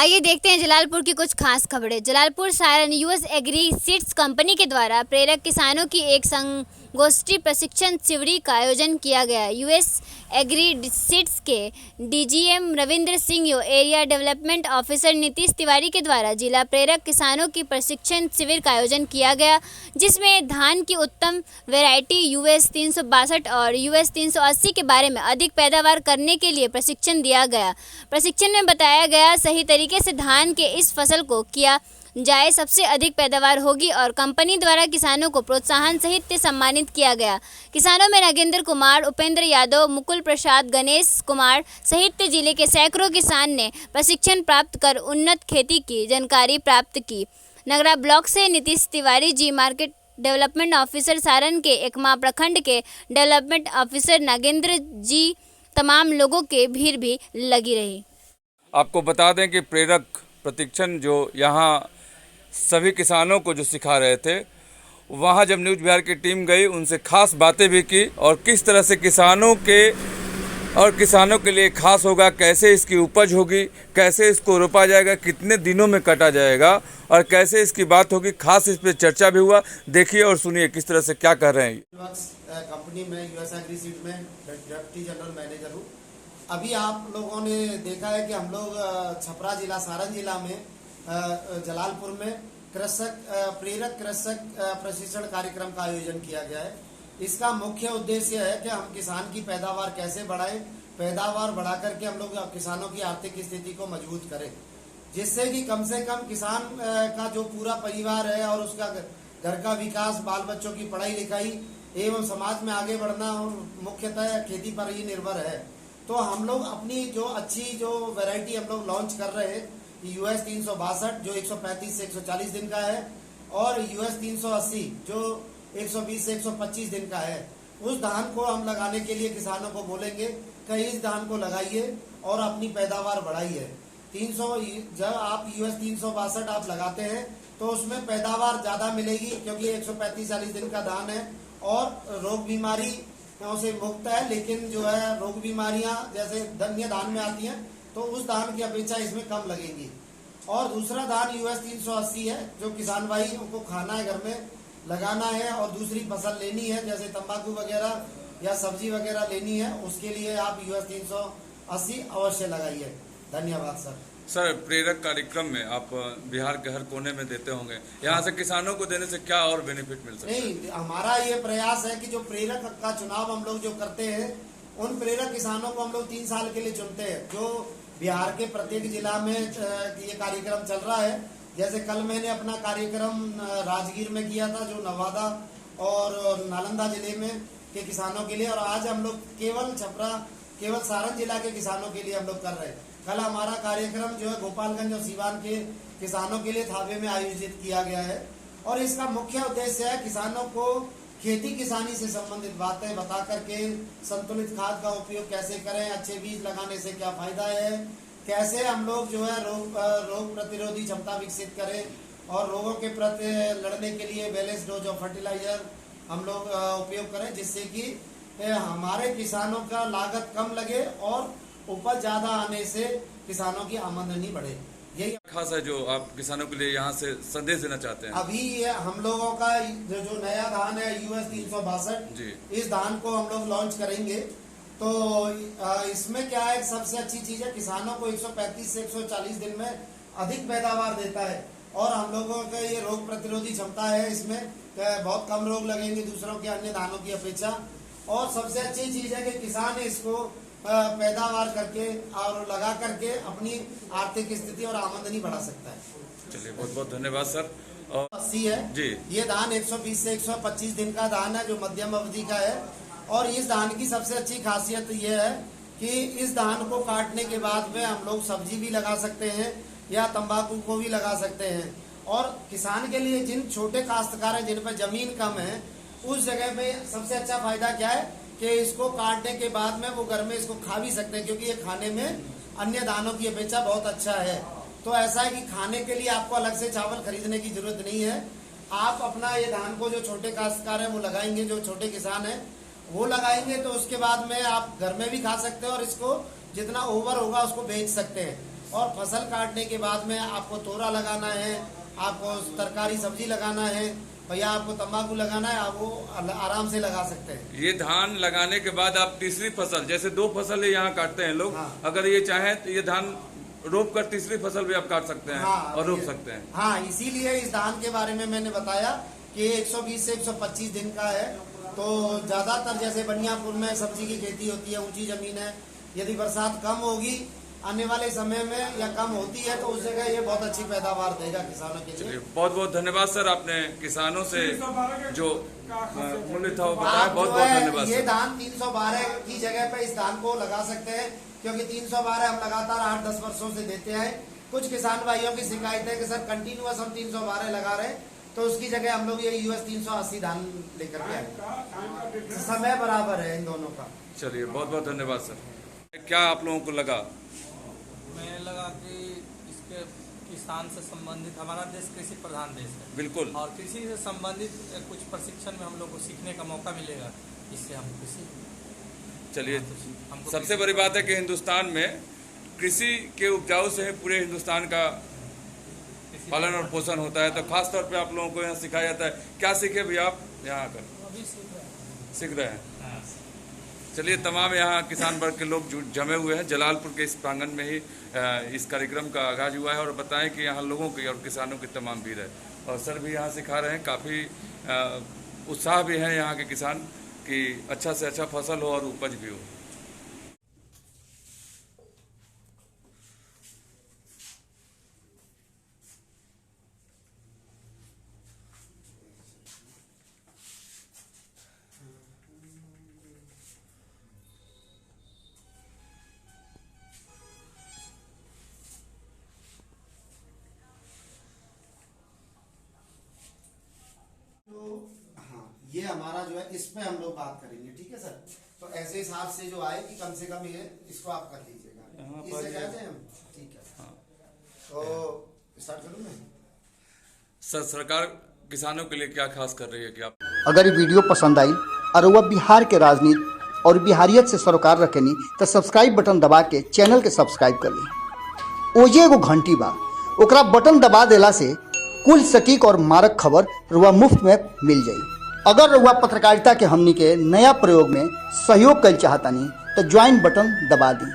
आइए देखते हैं जलालपुर की कुछ खास खबरें। Jalalpur Saran US agree seeds company के द्वारा प्रेरक किसानों की एक संगोष्ठी प्रशिक्षण शिविर का आयोजन किया गया। यूएस एग्री सीड्स के DGM Ravindra Singh area development officer Nitish Tiwari के द्वारा जिला प्रेरक किसानों की प्रशिक्षण शिविर का आयोजन किया गया, जिसमें धान की उत्तम वैरायटी यूएस 362 और यूएस 380 के बारे में अधिक पैदावार करने के लिए प्रशिक्षण दिया गया। प्रशिक्षण में बताया गया सही तरीके से धान के इस फसल को किया जाए सबसे अधिक पैदावार होगी और कंपनी द्वारा किसानों को प्रोत्साहन सहित सम्मानित किया गया। किसानों में नागेंद्र कुमार, उपेंद्र यादव, मुकुल प्रसाद, गणेश कुमार सहित जिले के सैकड़ों किसान ने प्रशिक्षण प्राप्त कर उन्नत खेती की जानकारी प्राप्त की। नगरा ब्लॉक से Nitish Tiwari ji, market development officer Saran के एकमा प्रखंड के डेवलपमेंट ऑफिसर नागेंद्र जी, तमाम लोगों के भीड़ भी लगी रही। आपको बता दें कि प्रेरक प्रशिक्षण जो यहाँ सभी किसानों को जो सिखा रहे थे, वहाँ जब न्यूज़ बिहार की टीम गई उनसे खास बातें भी की और किस तरह से किसानों के लिए खास होगा, कैसे इसकी उपज होगी, कैसे इसको रोपा जाएगा, कितने दिनों में काटा जाएगा और कैसे इसकी बात होगी, खास इस पर चर्चा भी हुआ। देखिए और सुनिए किस तरह से क्या कर रहे हैं। कंपनी में यूएस एग्री सीड में डिप्टी जनरल मैनेजर हूँ। अभी आप लोगों ने देखा है कि हम लोग छपरा जिला, सारण जिला में जलालपुर में प्रेरक कृषक प्रशिक्षण कार्यक्रम का आयोजन किया गया है। इसका मुख्य उद्देश्य है कि हम किसान की पैदावार कैसे बढ़ाएं, पैदावार बढ़ा करके हम लोग किसानों की आर्थिक स्थिति को मजबूत करें, जिससे कि कम से कम किसान का जो पूरा परिवार है और उसका घर का विकास, बाल बच्चों की पढ़ाई लिखाई एवं समाज में आगे बढ़ना मुख्यतः खेती पर ही निर्भर है। तो हम लोग अपनी जो अच्छी जो वैरायटी हम लोग लॉन्च कर रहे हैं, यूएस 362 जो 135 से 140 दिन का है और यूएस 380 जो 120 से 125 दिन का है, उस धान को हम लगाने के लिए किसानों को बोलेंगे कि इस धान को लगाइए और अपनी पैदावार बढ़ाइए। 300 जब आप यूएस 362 आप लगाते हैं तो उसमें पैदावार ज्यादा मिलेगी, क्योंकि 135-40 दिन का धान है और रोग बीमारी से मुक्त है। लेकिन जो है रोग बीमारियां जैसे अन्य धान में आती हैं तो उस धान की अपेक्षा इसमें कम लगेगी। और दूसरा धान यूएस 380 है जो किसान भाई उनको खाना है, घर में लगाना है और दूसरी फसल लेनी है जैसे तंबाकू वगैरह या सब्जी वगैरह लेनी है, उसके लिए आप यूएस 380 अवश्य लगाइए। धन्यवाद सर। सर, प्रेरक कार्यक्रम में आप बिहार के हर कोने में देते होंगे, यहाँ से किसानों को देने से क्या और बेनिफिट मिल सकता है? नहीं, हमारा ये प्रयास है कि जो प्रेरक का चुनाव हम लोग जो करते हैं, उन प्रेरक किसानों को हम लोग 3 साल के लिए चुनते हैं। जो बिहार के प्रत्येक जिला में ये कार्यक्रम चल रहा है, जैसे कल मैंने अपना कार्यक्रम राजगीर में किया था जो नवादा और नालंदा जिले में के किसानों के लिए, और आज हम लोग केवल सारण जिला के किसानों के लिए हम लोग कर रहे हैं। कल हमारा कार्यक्रम जो है गोपालगंज और सीवान के किसानों के लिए थावे में आयोजित किया गया है और इसका मुख्य उद्देश्य है किसानों को खेती किसानी से संबंधित बातें बता करके संतुलित खाद का उपयोग कैसे करें, अच्छे बीज लगाने से क्या फायदा है, कैसे हम लोग जो है रोग प्रतिरोधी क्षमता विकसित करें और रोगों के प्रति लड़ने के लिए बैलेंस डोज ऑफ फर्टिलाइजर हम लोग उपयोग करें, जिससे कि हमारे किसानों का लागत कम लगे और उपज ज्यादा आने से किसानों की आमदनी बढ़े। यही खास है जो आप किसानों के लिए यहाँ से संदेश देना चाहते हैं। अभी हम लोगों का जो नया धान है यूएस 362, इस धान को हम लोग लॉन्च करेंगे। तो इसमें क्या है, सबसे अच्छी चीज है किसानों को 135 से 140 दिन में अधिक पैदावार देता है और हम लोगों का ये रोग प्रतिरोधी क्षमता है, इसमें बहुत कम रोग लगेंगे दूसरों के अन्य धानों की अपेक्षा। और सबसे अच्छी चीज है कि किसान इसको पैदावार करके और लगा करके अपनी आर्थिक स्थिति और आमदनी बढ़ा सकता है। चलिए, बहुत बहुत धन्यवाद सर। 80 है जी, ये धान 120 से 125 दिन का धान है जो मध्यम अवधि का है। और इस धान की सबसे अच्छी खासियत ये है कि इस धान को काटने के बाद में हम लोग सब्जी भी लगा सकते हैं या तंबाकू को भी लगा सकते हैं। और किसान के लिए जिन छोटे काश्तकार हैं जिन पर जमीन कम है, उस जगह पे सबसे अच्छा फायदा क्या है कि इसको काटने के बाद में वो घर में इसको खा भी सकते हैं, क्योंकि ये खाने में अन्य दानों की अपेक्षा बहुत अच्छा है। तो ऐसा है कि खाने के लिए आपको अलग से चावल खरीदने की जरूरत नहीं है। आप अपना ये धान को जो छोटे काश्तकार है वो लगाएंगे, जो छोटे किसान है वो लगाएंगे, तो उसके बाद में आप घर में भी खा सकते हैं और इसको जितना ओवर होगा उसको बेच सकते हैं। और फसल काटने के बाद में आपको तोरा लगाना है, आपको तरकारी सब्जी लगाना है, भैया आपको तंबाकू लगाना है, आप वो आराम से लगा सकते हैं। ये धान लगाने के बाद आप तीसरी फसल, जैसे 2 फसल यहाँ काटते हैं लोग, हाँ। अगर ये चाहें तो ये धान रोप कर तीसरी फसल भी आप काट सकते हैं। हाँ, और रोप सकते हैं। हाँ, इसीलिए इस धान के बारे में मैंने बताया कि 120 से 125 दिन का है। तो ज्यादातर जैसे बनियापुर में सब्जी की खेती होती है, ऊंची जमीन है, यदि बरसात कम होगी आने वाले समय में या कम होती है तो उस जगह ये बहुत अच्छी पैदावार देगा किसानों के लिए। बहुत बहुत धन्यवाद सर, आपने किसानों से जो मूल्य था वो बताया, आप बहुत जो बहुत है धन्यवाद ये सर। धान 312 की जगह पे इस धान को लगा सकते हैं, क्योंकि 312 हम लगातार 8-10 वर्षों से देते हैं। कुछ किसान भाइयों की शिकायत है कि सर कंटिन्यूअस हम 312 लगा रहे हैं, तो उसकी जगह हम लोग ये US 380 धान लेकर के आए। समय बराबर है इन दोनों का। चलिए बहुत बहुत धन्यवाद सर। क्या आप लोगों को लगा? मैं लगा कि इसके किसान से संबंधित, हमारा देश कृषि प्रधान देश है, बिल्कुल, और कृषि से संबंधित कुछ प्रशिक्षण में हम लोग को सीखने का मौका मिलेगा, इससे हम कृषि। चलिए हमको सबसे बड़ी बात है कि हिंदुस्तान में कृषि के उपजाऊ से ही पूरे हिंदुस्तान का कृषि पालन और पोषण होता है। तो खास तौर पे आप लोगों को यहाँ सिखाया जाता है। क्या सीखे भी आप यहाँ आकर? अभी सीख रहे हैं। हाँ। चलिए तमाम यहाँ किसान वर्ग के लोग जमे हुए हैं। जलालपुर के इस प्रांगण में ही इस कार्यक्रम का आगाज हुआ है और बताएं कि यहाँ लोगों की और किसानों की तमाम भीड़ है और सर भी यहाँ सिखा रहे हैं। काफ़ी उत्साह भी है यहाँ के किसान कि अच्छा से अच्छा फसल हो और उपज भी हो। हाँ, ये हमारा जो है इस पे हम लोग बात करेंगे, ठीक है सर। तो ऐसे हिसाब से जो आए कि कम से कम ये इसको आप कर लीजिएगा, इससे कहते हैं हम, ठीक है। हाँ। तो स्टार्ट करूँ मैं? सर सरकार किसानों के लिए क्या खास कर रही है कि आप? अगर ये वीडियो पसंद आई और वह बिहार के राजनीति और बिहारियत से सरोकार रखेनी तो सब्सक्राइब बटन दबा के चैनल के सब्सक्राइब कर ली। ओजे एगो घंटी बा, ओकरा बटन दबा देला से कुल सटीक और मारक खबर रुआ मुफ्त में मिल जाई। अगर रुआ पत्रकारिता के हमनी के नया प्रयोग में सहयोग कर चाहतानी तो ज्वाइन बटन दबा दी।